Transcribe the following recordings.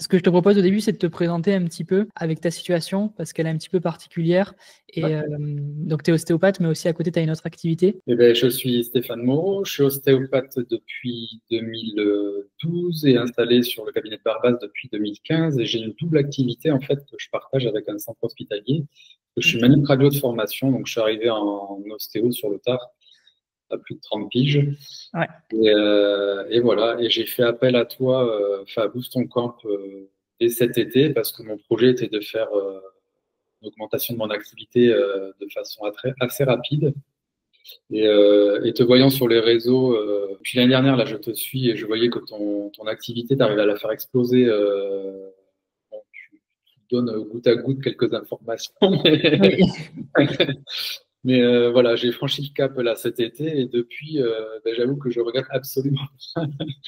Ce que je te propose au début, c'est de te présenter un petit peu avec ta situation, parce qu'elle est un petit peu particulière. Et Ouais. donc, tu es ostéopathe, mais aussi à côté, tu as une autre activité. Eh ben, je suis Stéphane Moreau, je suis ostéopathe depuis 2012 et installé sur le cabinet de Barbas depuis 2015. Et j'ai une double activité en fait que je partage avec un centre hospitalier. Je suis manip radio de formation, donc je suis arrivé en ostéo sur le tard à plus de 30 piges. Ouais. Et voilà, et j'ai fait appel à toi, enfin à Boost ton Camp dès cet été parce que mon projet était de faire une augmentation de mon activité de façon assez rapide. Et te voyant sur les réseaux, depuis l'année dernière, là, je te suis et je voyais que ton activité, tu arrivais à la faire exploser. Bon, tu donnes goutte à goutte quelques informations. Oui. Mais voilà, j'ai franchi le cap là cet été et depuis, ben, j'avoue que je regrette absolument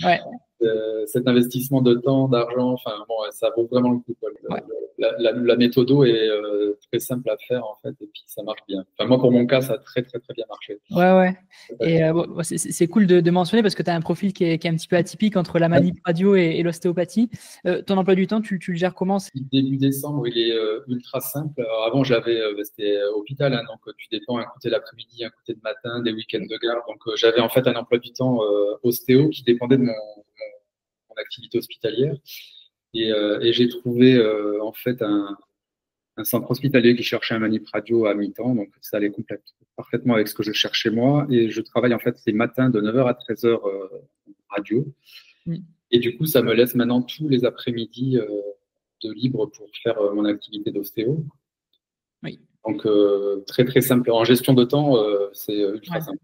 Ouais. cet investissement de temps, d'argent. Enfin, bon, ça vaut vraiment le coup, quoi. Ouais. La méthodo est très simple à faire en fait et puis ça marche bien. Enfin, moi, pour mon cas, ça a très très très bien marché. Ouais, ouais. Et bon, c'est cool de mentionner parce que tu as un profil qui est un petit peu atypique entre la manip radio et l'ostéopathie. Ton emploi du temps, tu le gères comment? Début décembre, il est ultra simple. Alors avant, j'avais, c'était hôpital, hein, donc tu dépends un côté l'après-midi, un côté de matin, des week-ends de garde. Donc j'avais en fait un emploi du temps ostéo qui dépendait de mon activité hospitalière. Et j'ai trouvé en fait un centre hospitalier qui cherchait un manip radio à mi-temps, donc ça allait parfaitement avec ce que je cherchais moi. Et je travaille en fait les matins de 9h à 13h radio. Mm. Et du coup, ça me laisse maintenant tous les après-midi de libre pour faire mon activité d'ostéo. Oui. Donc, très très simple. En gestion de temps, c'est ultra Ouais. simple.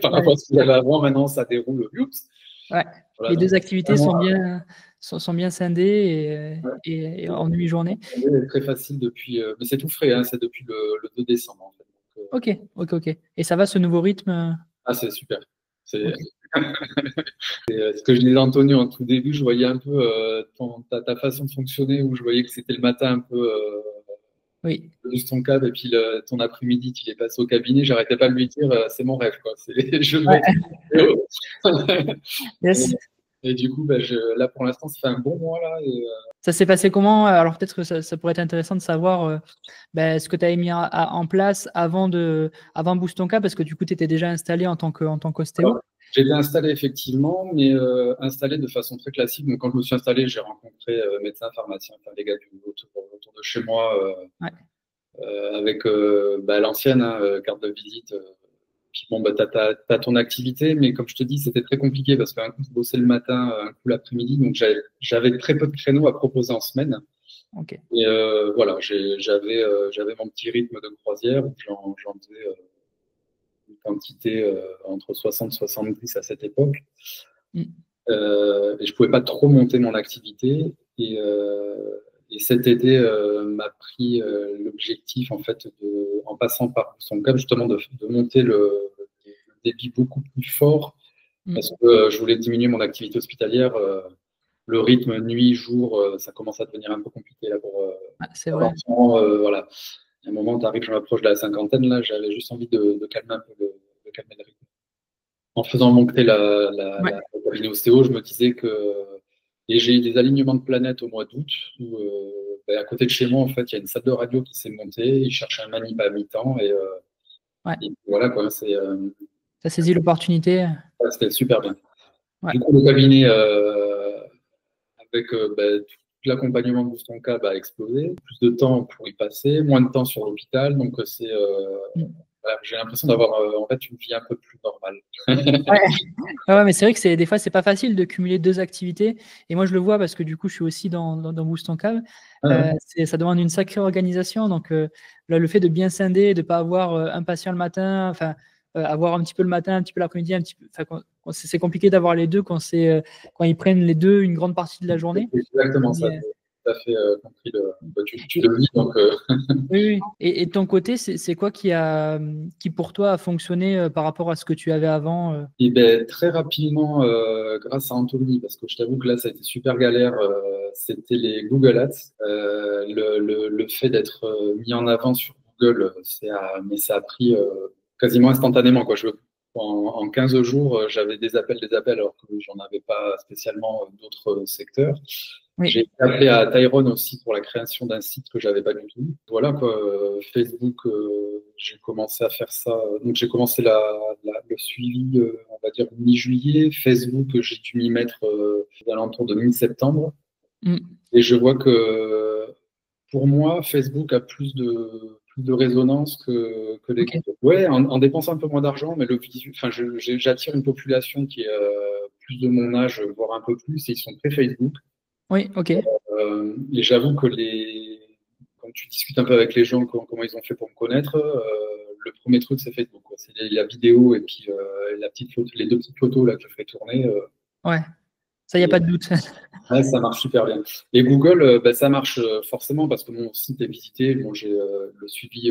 Par Ouais. rapport à ce qu'il y avait avant, maintenant, ça déroule. Oups. Ouais. Voilà, Les donc, deux activités vraiment, sont bien scindées ouais, et en demi-journée. c'est très facile depuis. Mais c'est tout frais, hein, c'est depuis le 2 décembre, en fait. Donc, Ok, ok, ok. Et ça va ce nouveau rythme? ah, c'est super. C'est Ok. ce que je disais à Antonio en tout début, je voyais un peu ta façon de fonctionner où je voyais que c'était le matin un peu Oui. juste ton cadre et puis ton après-midi, tu l'es passé au cabinet. J'arrêtais pas de lui dire, c'est mon rêve, quoi. Je veux être Ouais. vidéo. Yes. Et du coup, bah, là, pour l'instant, ça fait un bon mois, là. Ça s'est passé comment? Alors peut-être que ça pourrait être intéressant de savoir ce que tu avais mis en place avant Boost ton cas, parce que du coup, tu étais déjà installé en tant qu'ostéo. Alors, j'ai été installé effectivement, mais installé de façon très classique. Donc, quand je me suis installé, j'ai rencontré médecins, pharmaciens, enfin, des gars autour de chez moi, Ouais. avec bah, l'ancienne hein, carte de visite. Puis bon, bah, t'as ton activité, mais comme je te dis, c'était très compliqué parce qu'un coup, je bossais le matin, un coup l'après-midi, donc j'avais très peu de créneaux à proposer en semaine. Ok. Et voilà, j'avais mon petit rythme de croisière où j'en faisais une quantité entre 60 et 70 à cette époque. Mm. Et je pouvais pas trop monter mon activité. Et cet été m'a pris l'objectif, en fait, en passant par son cap, justement, de monter le débit beaucoup plus fort Mm. parce que je voulais diminuer mon activité hospitalière. Le rythme nuit-jour, ça commence à devenir un peu compliqué là Ah, c'est pour vrai. l'enfant. Voilà. À un moment, tu arrives, je m'approche de la cinquantaine, là, j'avais juste envie de calmer un peu de calmer le rythme. En faisant monter Ouais. la cabinet ostéo, je me disais que. Et j'ai eu des alignements de planètes au mois d'août, où ben, à côté de chez moi, en fait, il y a une salle de radio qui s'est montée, ils cherchaient un manip à mi-temps, Ouais. et voilà, quoi, Ça saisit l'opportunité. c'était super bien. Ouais. Du coup, le cabinet, avec ben, tout l'accompagnement de Boustonka, a explosé. Plus de temps pour y passer, moins de temps sur l'hôpital, donc Mm. voilà, j'ai l'impression d'avoir en fait une vie un peu plus normale. Ouais. Ouais, mais c'est vrai que des fois, c'est pas facile de cumuler deux activités. Et moi, je le vois parce que du coup, je suis aussi dans Boost en Cave. Ouais, Ça demande une sacrée organisation. Donc, là, le fait de bien scinder, de ne pas avoir un patient le matin, enfin, avoir un petit peu le matin, un petit peu l'après-midi, un petit peu, enfin, c'est compliqué d'avoir les deux quand ils prennent les deux une grande partie de la journée. c'est exactement ça. Mais, Tout à fait compris. Tu le vis, donc oui, oui. Et de ton côté, c'est quoi qui pour toi a fonctionné par rapport à ce que tu avais avant et ben, très rapidement, grâce à Anthony, parce que je t'avoue que là, ça a été super galère, c'était les Google Ads. Le fait d'être mis en avant sur Google, mais ça a pris quasiment instantanément, quoi. En 15 jours, j'avais des appels, alors que j'en avais pas spécialement d'autres secteurs. Oui. J'ai été appelé à Tyrone aussi pour la création d'un site que j'avais pas du tout. Voilà quoi, Facebook, j'ai commencé à faire ça. Donc j'ai commencé le suivi, on va dire mi-juillet. Facebook, j'ai dû m'y mettre aux alentours de mi-septembre. Et je vois que pour moi, Facebook a plus de résonance que les groupes. Ouais, en dépensant un peu moins d'argent, mais enfin, j'attire une population qui est plus de mon âge, voire un peu plus, et ils sont très Facebook. Oui, ok. Et j'avoue que quand tu discutes un peu avec les gens, comment ils ont fait pour me connaître, le premier truc, c'est Facebook, quoi. C'est la vidéo et puis la petite photo, les deux petites photos là, que je fais tourner. Ouais, ça, il n'y a pas de doute. Ouais, ça marche super bien. Et Google, bah, ça marche forcément parce que mon site est visité. Bon, j'ai le suivi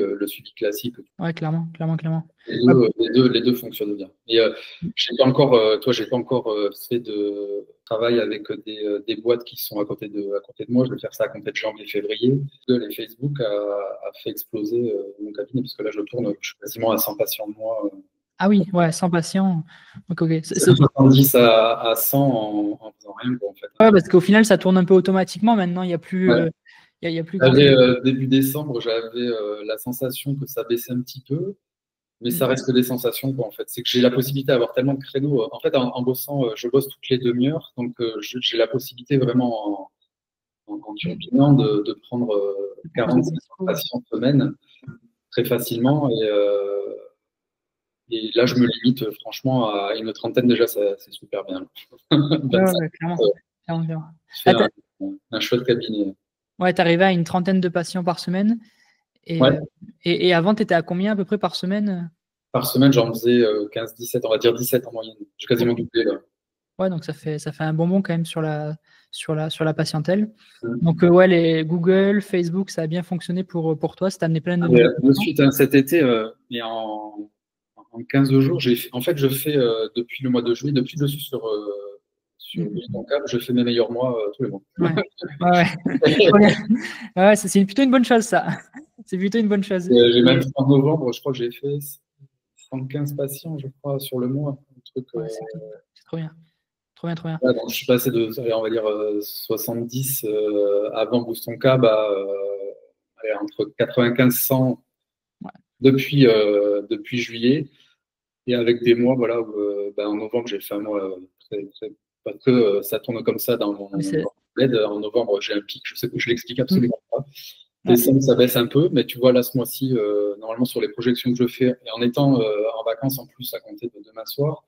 classique. Ouais, clairement, clairement, clairement. Les deux fonctionnent bien. Et j'ai pas encore, j'ai pas encore fait de travail avec des boîtes qui sont à côté de moi. Je vais faire ça à compter de janvier-février. Google et Facebook a fait exploser mon cabinet parce que là, je suis quasiment à 100 patients de moi. Ah oui, ouais, 100 patients. Donc, ok. C'est 70 à 100 en faisant rien, quoi, en fait. Ouais, parce qu'au final, ça tourne un peu automatiquement maintenant. Il n'y a plus, Ouais. il y a plus grand chose. Début décembre, j'avais la sensation que ça baissait un petit peu, mais ça reste que des sensations, quoi, en fait. C'est que j'ai la possibilité d'avoir tellement de créneaux. En fait, en bossant, je bosse toutes les demi-heures, donc j'ai la possibilité vraiment en turbinant de prendre 45 patients semaine très facilement. Et là, je me limite franchement à une trentaine déjà, c'est super bien. Ouais, clairement. Je fais un chouette cabinet. Ouais, tu arrivais à une trentaine de patients par semaine. Ouais. Et avant, tu étais à combien à peu près par semaine? Par semaine, j'en faisais 15-17, on va dire 17 en moyenne. J'ai quasiment doublé là. Ouais, donc ça fait un bonbon quand même sur la patientèle. Donc ouais, les Google, Facebook, ça a bien fonctionné pour toi, ça t'a amené plein de De suite, cet été, et en 15 jours, en fait, je fais depuis le mois de juillet, depuis que je suis sur mon câble, je fais mes meilleurs mois tous les mois. Ouais, c'est plutôt une bonne chose, ça. C'est plutôt une bonne chose. J'ai même fait en novembre, je crois que j'ai fait 115 patients, je crois, sur le mois. C'est trop bien. Trop bien, trop bien. Ouais, donc je suis passé de, on va dire, 70 avant Boost ton câble à entre 95 100 depuis juillet. Et avec des mois, voilà, où, en novembre, j'ai fait un mois parce que ça tourne comme ça dans mon bled. En novembre, j'ai un pic, je sais que je l'explique absolument pas. Décembre, ça baisse un peu, mais tu vois, là, ce mois-ci, normalement, sur les projections que je fais, et en étant en vacances en plus à compter de demain soir,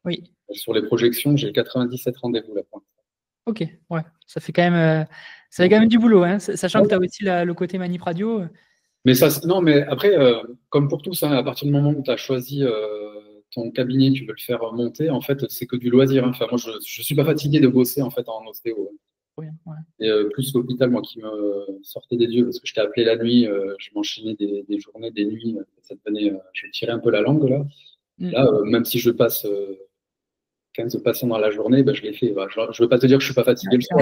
oui. Sur les projections, j'ai 97 rendez-vous là pour l'instant. Ok, ouais, ça fait quand même du boulot, hein, sachant que tu as aussi le côté manip radio. Mais ça, non, mais après, comme pour tous, hein, à partir du moment où tu as choisi ton cabinet, tu veux le faire monter, en fait, c'est que du loisir. Hein. Enfin, moi, je ne suis pas fatigué de bosser en fait en ostéo. Ouais. Et plus l'hôpital, moi, qui me sortait des yeux, parce que je t'ai appelé la nuit, je m'enchaînais des journées, des nuits, ça devenait, je tirais un peu la langue là. Là, même si je passe 15 patients dans la journée, je l'ai fait. Je ne veux pas te dire que je ne suis pas fatigué le soir,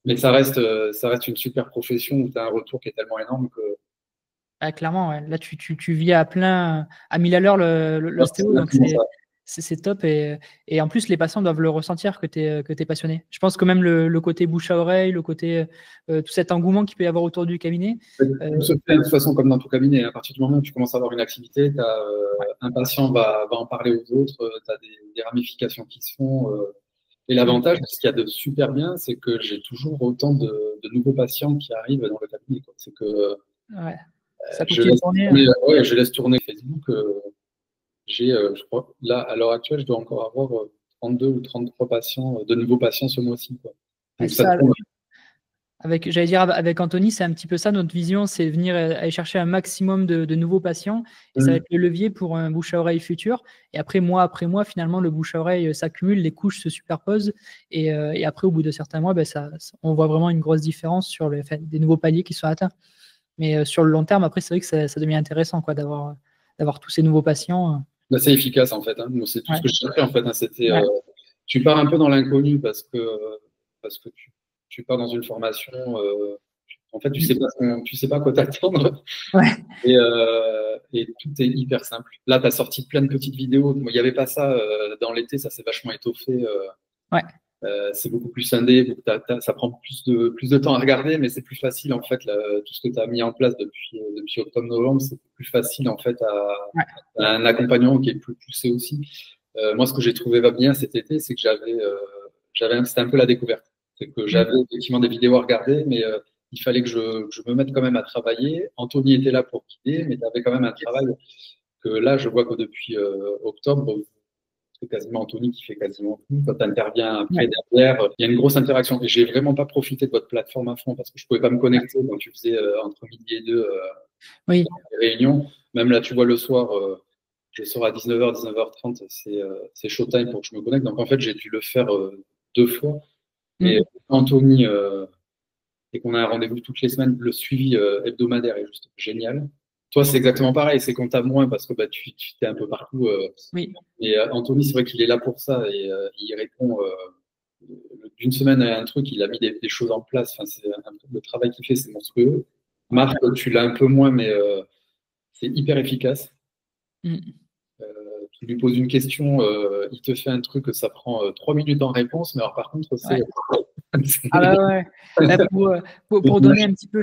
mais ça reste une super profession où tu as un retour qui est tellement énorme que. Ah, clairement, ouais. Là, tu vis à plein, à 1000 à l'heure l'ostéo, donc c'est top. Et en plus, les patients doivent le ressentir que tu es passionné. Je pense que même le côté bouche à oreille, le côté tout cet engouement qu'il peut y avoir autour du cabinet. Tout se fait de toute façon comme dans ton cabinet. À partir du moment où tu commences à avoir une activité, un patient va en parler aux autres, tu as des ramifications qui se font. Et l'avantage, ce qu'il y a de super bien, c'est que j'ai toujours autant de nouveaux patients qui arrivent dans le cabinet. C'est que ça continue de tourner. Je laisse tourner Facebook. Je crois, là, à l'heure actuelle, je dois encore avoir 32 ou 33 patients, de nouveaux patients ce mois-ci. J'allais dire, avec Anthony, c'est un petit peu ça notre vision, c'est venir aller chercher un maximum de nouveaux patients. Et ça va être le levier pour un bouche à oreille futur. Et après mois, finalement, le bouche à oreille s'accumule, les couches se superposent. Et après, au bout de certains mois, on voit vraiment une grosse différence sur des nouveaux paliers qui sont atteints. Mais sur le long terme, après, c'est vrai que ça devient intéressant d'avoir tous ces nouveaux patients. C'est efficace, en fait. Hein. C'est tout ce que je cherchais, en fait. Hein. Tu pars un peu dans l'inconnu parce que tu pars dans une formation. En fait, tu sais pas quoi t'attendre. Et tout est hyper simple. Là, tu as sorti plein de petites vidéos. Il n'y avait pas ça dans l'été, ça s'est vachement étoffé. C'est beaucoup plus scindé, ça prend plus de temps à regarder, mais c'est plus facile en fait. Tout ce que tu as mis en place depuis octobre-novembre, c'est plus facile en fait à un accompagnement qui est plus poussé aussi. Moi, ce que j'ai trouvé va bien cet été, c'est que c'était un peu la découverte. C'est que j'avais effectivement des vidéos à regarder, mais il fallait que je me mette quand même à travailler. Anthony était là pour guider, mais tu avais quand même un travail que là, je vois que depuis octobre, c'est quasiment Anthony qui fait quasiment tout. Quand tu interviens après, derrière, il y a une grosse interaction. Et j'ai vraiment pas profité de votre plateforme à fond parce que je pouvais pas me connecter quand tu faisais entre midi et deux Oui. les réunions. Même là, tu vois, le soir, je sors à 19h, 19h30, c'est showtime pour que je me connecte. Donc, en fait, j'ai dû le faire 2 fois. Et Anthony, et qu'on a un rendez-vous toutes les semaines, le suivi hebdomadaire est juste génial. Toi, c'est exactement pareil, c'est qu'on t'a moins parce que bah, tu es un peu partout. Oui. Et Anthony, c'est vrai qu'il est là pour ça et il répond d'une semaine à un truc, il a mis des choses en place. Enfin, le travail qu'il fait, c'est monstrueux. Marc, tu l'as un peu moins, mais c'est hyper efficace. Tu lui poses une question, il te fait un truc, ça prend 3 minutes en réponse, mais alors par contre, c'est. Ah bah ouais. Pour donner un petit peu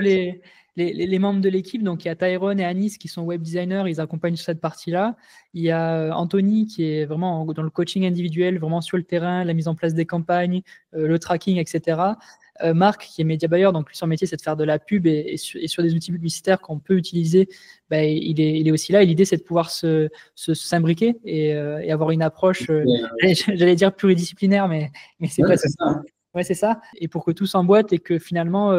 les membres de l'équipe, donc il y a Tyrone et Anis qui sont web designers, ils accompagnent sur cette partie-là. Il y a Anthony qui est vraiment dans le coaching individuel, vraiment sur le terrain, la mise en place des campagnes, le tracking, etc. Marc qui est média buyer, donc lui son métier c'est de faire de la pub et sur des outils publicitaires qu'on peut utiliser, bah, il est aussi là. Et l'idée c'est de pouvoir s'imbriquer et avoir une approche, j'allais dire pluridisciplinaire, mais c'est pas ça. Ouais, c'est ça. Et pour que tout s'emboîte et que finalement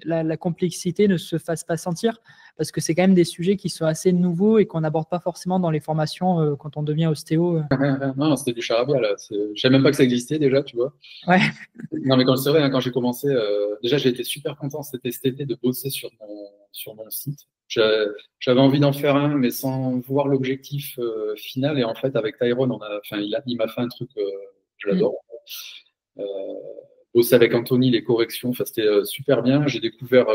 la complexité ne se fasse pas sentir, parce que c'est quand même des sujets qui sont assez nouveaux et qu'on n'aborde pas forcément dans les formations quand on devient ostéo. Non, c'était du charabia là. Je savais même pas que ça existait déjà, tu vois. Ouais. Non, mais c'est vrai, hein, quand j'ai commencé, déjà j'ai été super content cet été de bosser sur mon site. J'avais envie d'en faire un, mais sans voir l'objectif final. Et en fait, avec Tyrone, il m'a fait un truc, je l'adore. Bosser avec Anthony, les corrections, c'était super bien. J'ai découvert,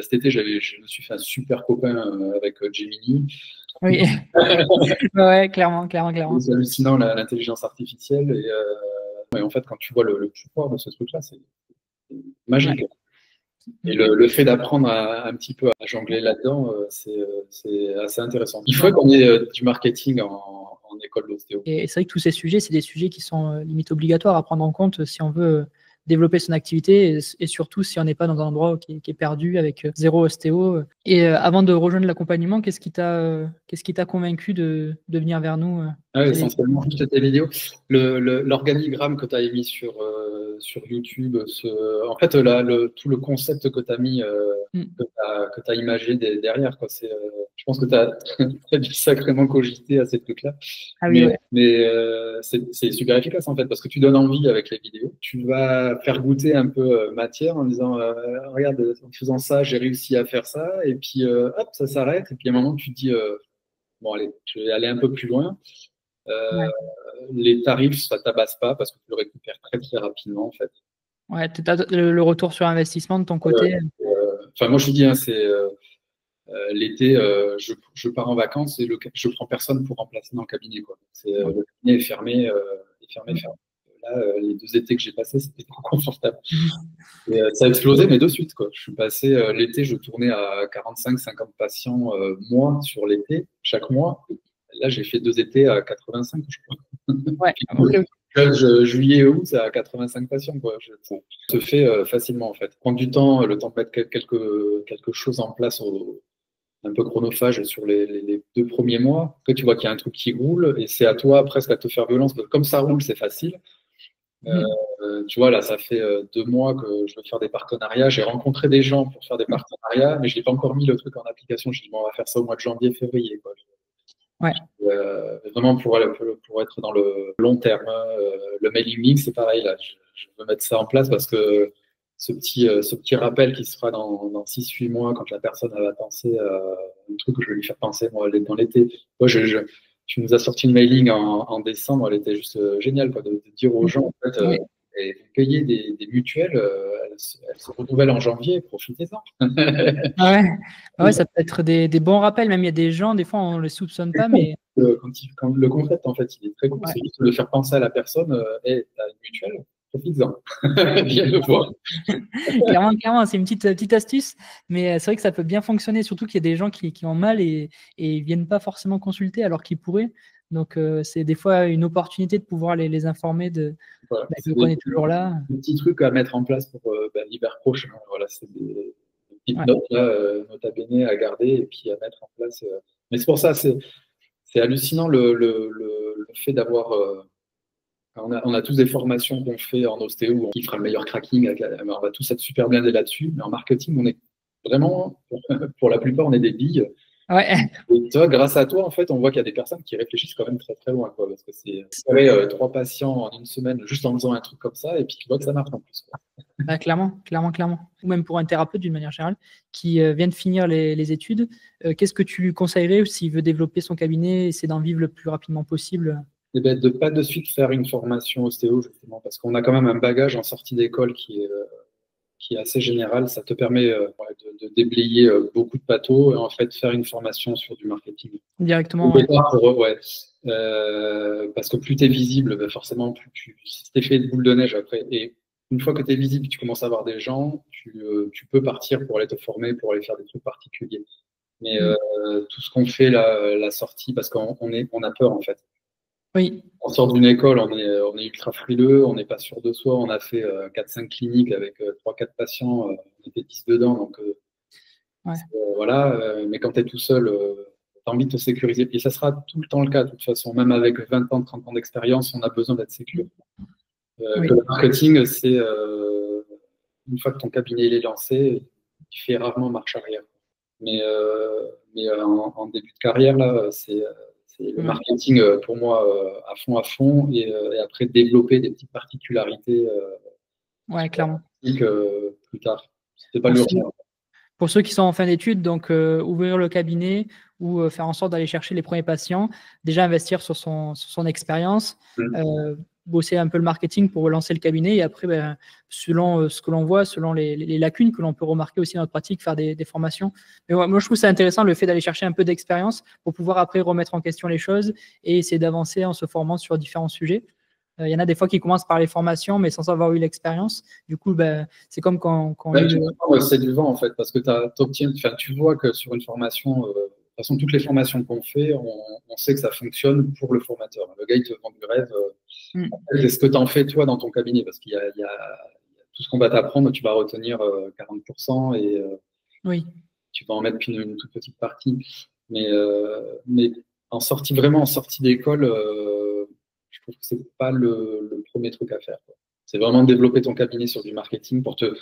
cet été, je me suis fait un super copain avec Gemini. Oui, ouais, clairement. C'est hallucinant l'intelligence artificielle. Et en fait, quand tu vois le pouvoir de ce truc-là, c'est magique. Ouais. Et le fait d'apprendre un petit peu à jongler là-dedans, c'est assez intéressant. Il faut qu'on ait du marketing en école d'ostéo. Et c'est vrai que tous ces sujets, c'est des sujets qui sont limite obligatoires à prendre en compte si on veut développer son activité et surtout si on n'est pas dans un endroit qui est perdu avec zéro ostéo. Et avant de rejoindre l'accompagnement, qu'est-ce qui t'a convaincu de venir vers nous essentiellement juste tes vidéos. L'organigramme que tu as émis sur YouTube, en fait, tout le concept que tu as mis, que tu as imagé derrière, quoi, je pense que tu as dû sacrément cogiter à ces trucs-là. Ah oui, mais c'est super efficace en fait, parce que tu donnes envie avec les vidéos. Tu vas faire goûter un peu matière en disant regarde, en faisant ça, j'ai réussi à faire ça, et puis hop, ça s'arrête, et puis à un moment, tu te dis bon, allez, je vais aller un peu plus loin. Les tarifs, ça tabasse pas parce que tu le récupères très très rapidement en fait. Ouais, tu as le retour sur investissement de ton côté. Moi je te dis, hein, c'est l'été, je pars en vacances et je prends personne pour remplacer dans le cabinet, quoi. Le cabinet est fermé. Là, les 2 étés que j'ai passés, c'était trop confortable. Et, ça a explosé, mais de suite, quoi. Je suis passé l'été, je tournais à 45-50 patients mois sur l'été, chaque mois. Là, j'ai fait 2 étés à 85, je crois. Ouais, juillet et août, c'est à 85 patients, quoi. Ça se fait facilement, en fait. Prendre du temps, le temps de mettre quelque chose en place un peu chronophage sur les 2 premiers mois. Après, tu vois qu'il y a un truc qui roule et c'est à toi presque à te faire violence. Comme ça roule, c'est facile. Tu vois, là, ça fait 2 mois que je veux faire des partenariats. J'ai rencontré des gens pour faire des partenariats, mais je n'ai pas encore mis le truc en application. Je dis, bon, on va faire ça au mois de janvier, février, quoi. Ouais. Vraiment pour être dans le long terme. Le mailing list, c'est pareil. Là, je veux mettre ça en place parce que ce petit rappel qui se fera dans 6-8 mois quand la personne va penser à un truc que je vais lui faire penser moi, dans l'été. Moi, tu nous as sorti une mailing en décembre, elle était juste géniale, quoi, de dire aux gens, en fait, et vous payez des mutuelles, elles se renouvellent en janvier, profitez-en. Ouais, ça peut être des bons rappels, même il y a des gens, des fois on ne les soupçonne pas, mais… Quand le concept, en fait, il est très cool, c'est juste de faire penser à la personne, hey, t'as une mutuelle, profites-en. Viens le voir. Clairement, c'est une petite astuce, mais c'est vrai que ça peut bien fonctionner, surtout qu'il y a des gens qui ont mal et ils viennent pas forcément consulter alors qu'ils pourraient. Donc, c'est des fois une opportunité de pouvoir les informer Voilà. qu'on est toujours là. Des petits trucs à mettre en place pour l'hiver prochain. Voilà, c'est des petites Ouais. notes là, nota bene à garder et puis à mettre en place. Mais c'est pour ça, c'est hallucinant le fait d'avoir. On a tous des formations qu'on fait en ostéo, qui fera le meilleur cracking. On va tous être super blindés là-dessus. Mais en marketing, on est vraiment, pour la plupart, on est des billes. Ouais. Et toi, grâce à toi, en fait, on voit qu'il y a des personnes qui réfléchissent quand même très très loin, quoi, parce que c'est 3 patients en une semaine juste en faisant un truc comme ça, et puis tu vois que ça marche en plus, quoi. Ah, clairement. Ou même pour un thérapeute d'une manière générale qui vient de finir les études, qu'est-ce que tu lui conseillerais s'il veut développer son cabinet, essayer d'en vivre le plus rapidement possible? Et ben, de pas de suite faire une formation ostéo, justement, parce qu'on a quand même un bagage en sortie d'école qui est assez général. Ça te permet de déblayer beaucoup de pathos et en fait faire une formation sur du marketing. Directement, ouais. Parce que plus tu es visible, ben forcément, plus si t'es fait de boule de neige après. Et une fois que tu es visible, tu commences à avoir des gens, tu peux partir pour aller te former, pour aller faire des trucs particuliers. Mais tout ce qu'on fait là, la sortie, parce qu'on a peur en fait. Oui. On sort d'une école, on est ultra frileux, on n'est pas sûr de soi. On a fait 4-5 cliniques avec 3-4 patients, on était 10 dedans. Donc Ouais. voilà, mais quand tu es tout seul, tu as envie de te sécuriser. Et ça sera tout le temps le cas, de toute façon. Même avec 20 ans, 30 ans d'expérience, on a besoin d'être sécure. Oui. Que le marketing, c'est une fois que ton cabinet il est lancé, tu fais rarement marche arrière. Mais en début de carrière, là, c'est le marketing pour moi à fond, et après développer des petites particularités clairement. plus tard. C'est pas l'urgence. Pour ceux qui sont en fin d'études, donc ouvrir le cabinet ou faire en sorte d'aller chercher les premiers patients, déjà investir sur son expérience, bosser un peu le marketing pour lancer le cabinet et après, selon ce que l'on voit, selon les lacunes que l'on peut remarquer aussi dans notre pratique, faire des formations. Mais moi, je trouve ça intéressant le fait d'aller chercher un peu d'expérience pour pouvoir après remettre en question les choses et essayer d'avancer en se formant sur différents sujets. Il y en a des fois qui commencent par les formations, mais sans avoir eu l'expérience. Du coup, c'est comme quand c'est du vent, en fait, parce que tu vois que sur une formation, de toute façon, toutes les formations qu'on fait, on sait que ça fonctionne pour le formateur. Le gars, il te vend du rêve. Qu'est-ce que tu en fais, toi, dans ton cabinet? Parce qu'il y a tout ce qu'on va t'apprendre, tu vas retenir 40% et tu vas en mettre une toute petite partie. Mais vraiment en sortie d'école, je trouve que c'est pas le premier truc à faire, quoi. C'est vraiment développer ton cabinet sur du marketing pour te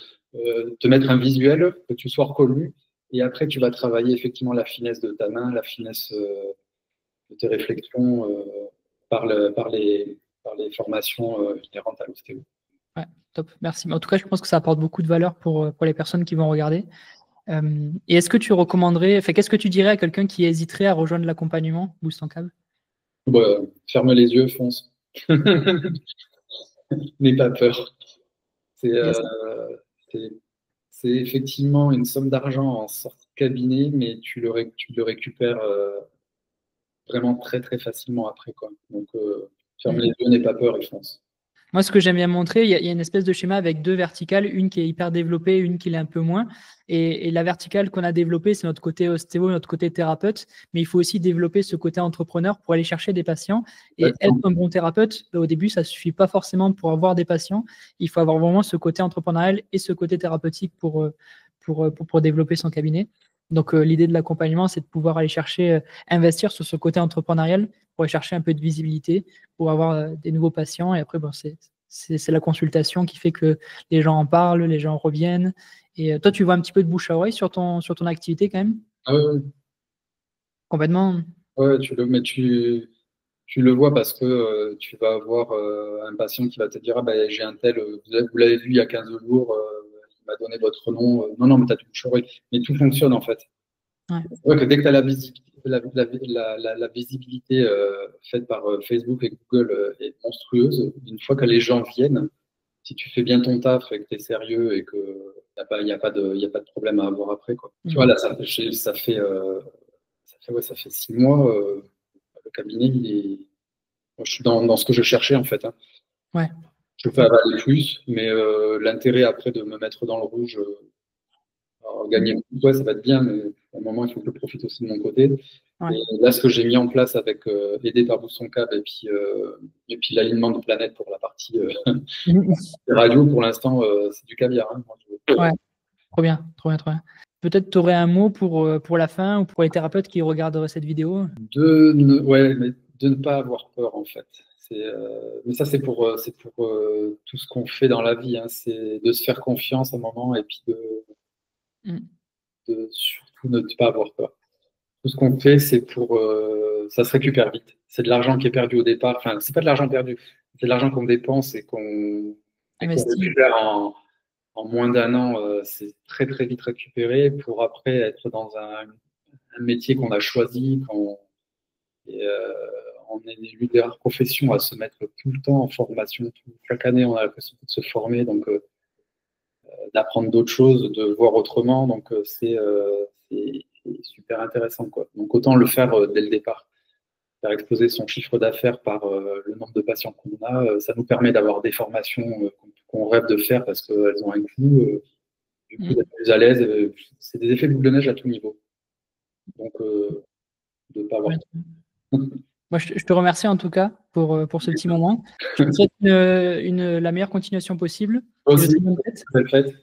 mettre un visuel, que tu sois reconnu. Et après, tu vas travailler effectivement la finesse de ta main, la finesse de tes réflexions par les formations inhérentes à l'ostéo. Ouais, top, merci. En tout cas, je pense que ça apporte beaucoup de valeur pour les personnes qui vont regarder. Et est-ce que tu recommanderais, qu'est-ce que tu dirais à quelqu'un qui hésiterait à rejoindre l'accompagnement Boost en câble? Ferme les yeux, fonce. N'aie pas peur. C'est effectivement une somme d'argent en sortie de cabinet, mais tu le récupères vraiment très très facilement après, quoi. Donc ferme les yeux, n'aie pas peur et fonce. Moi, ce que j'aime bien montrer, il y a une espèce de schéma avec 2 verticales, une qui est hyper développée, une qui l'est un peu moins. Et la verticale qu'on a développée, c'est notre côté ostéo, notre côté thérapeute. Mais il faut aussi développer ce côté entrepreneur pour aller chercher des patients. Et être un bon thérapeute, au début, ça ne suffit pas forcément pour avoir des patients. Il faut avoir vraiment ce côté entrepreneurial et ce côté thérapeutique pour développer son cabinet. Donc, l'idée de l'accompagnement, c'est de pouvoir aller chercher, investir sur ce côté entrepreneurial pour aller chercher un peu de visibilité, pour avoir des nouveaux patients. Et après, c'est la consultation qui fait que les gens en parlent, les gens reviennent. Et toi, tu vois un petit peu de bouche à oreille sur ton activité quand même? Ah oui. Complètement. Ouais, tu le vois parce que tu vas avoir un patient qui va te dire j'ai un tel, vous l'avez vu il y a 15 jours, il m'a donné votre nom. Non, mais tu as tout choré. Mais tout fonctionne en fait. Ouais, que dès que tu as la visibilité faite par Facebook et Google est monstrueuse, une fois que les gens viennent, si tu fais bien ton taf et que tu es sérieux et qu'il n'y a pas de problème à avoir après, quoi. Tu vois, là, ça fait 6 mois, le cabinet, moi, je suis dans ce que je cherchais en fait. Ouais. je fais avaler plus, mais l'intérêt après de me mettre dans le rouge, alors, gagner beaucoup, ouais, ça va être bien, mais à un moment, il faut que je profite aussi de mon côté. Ouais. Et là, ce que j'ai mis en place avec aidé par Bousson Cap et puis l'alignement de planète pour la partie radio, pour l'instant, c'est du caviar. Hein. Ouais, trop bien, trop bien, trop bien. Peut-être tu aurais un mot pour la fin ou pour les thérapeutes qui regarderaient cette vidéo? Ouais, mais de ne pas avoir peur, en fait. Mais ça, c'est pour tout ce qu'on fait dans la vie. Hein. C'est de se faire confiance à un moment et puis de surtout ne pas avoir peur. Tout ce qu'on fait, c'est pour. Ça se récupère vite. C'est de l'argent qui est perdu au départ. Enfin, c'est pas de l'argent perdu. C'est de l'argent qu'on dépense et qu'on récupère en moins d'un an. C'est très, très vite récupéré pour après être dans un métier qu'on a choisi. Et, on est élu des rares professions à se mettre tout le temps en formation. Chaque année, on a l'impression de se former, donc d'apprendre d'autres choses, de voir autrement. Donc, c'est super intéressant, quoi. Donc, autant le faire dès le départ. Faire exploser son chiffre d'affaires par le nombre de patients qu'on a, ça nous permet d'avoir des formations qu'on rêve de faire parce qu'elles ont un coût, du coup d'être plus à l'aise. C'est des effets boule de neige à tout niveau. Donc, de ne pas avoir. Moi, je te remercie en tout cas pour ce petit moment. Je te souhaite la meilleure continuation possible. Aussi, belle fête.